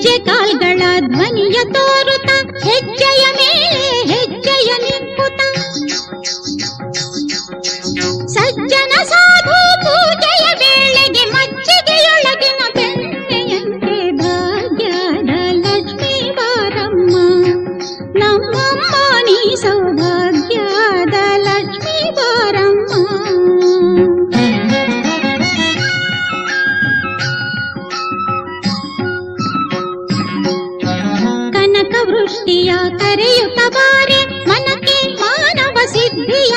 ಗೆಜ್ಜೆ ಕಾಲ್ಗಳ ಧ್ವನಿಯ ತೋರುತ್ತ ಹೆಜ್ಜೆಯ ಮೇಲೆ ಹೆಜ್ಜೆಯ ನಿಂಪುತ ಸಜ್ಜನ ಸಾಧು ಪೂಜೆಯ ವೇಳೆಗೆ ಮಜ್ಜಿಗೆಯೊಳಗಿನ ಬೆಣ್ಣೆಯಂತೆ ಭಾಗ್ಯದ ಲಕ್ಷ್ಮೀ ಬಾರಮ್ಮ ನಮ್ಮಮ್ಮ ನೀ ಸೌಭಾಗ್ಯದ ಲಕ್ಷ್ಮೀ ಬಾರಮ್ಮ. ಕನಕ ವೃಷ್ಟಿಯ ಕರೆಯುತ್ತ ಬಾರೆ ಮನಕ್ಕೆ ಮಾನವ ಸಿದ್ಧಿಯ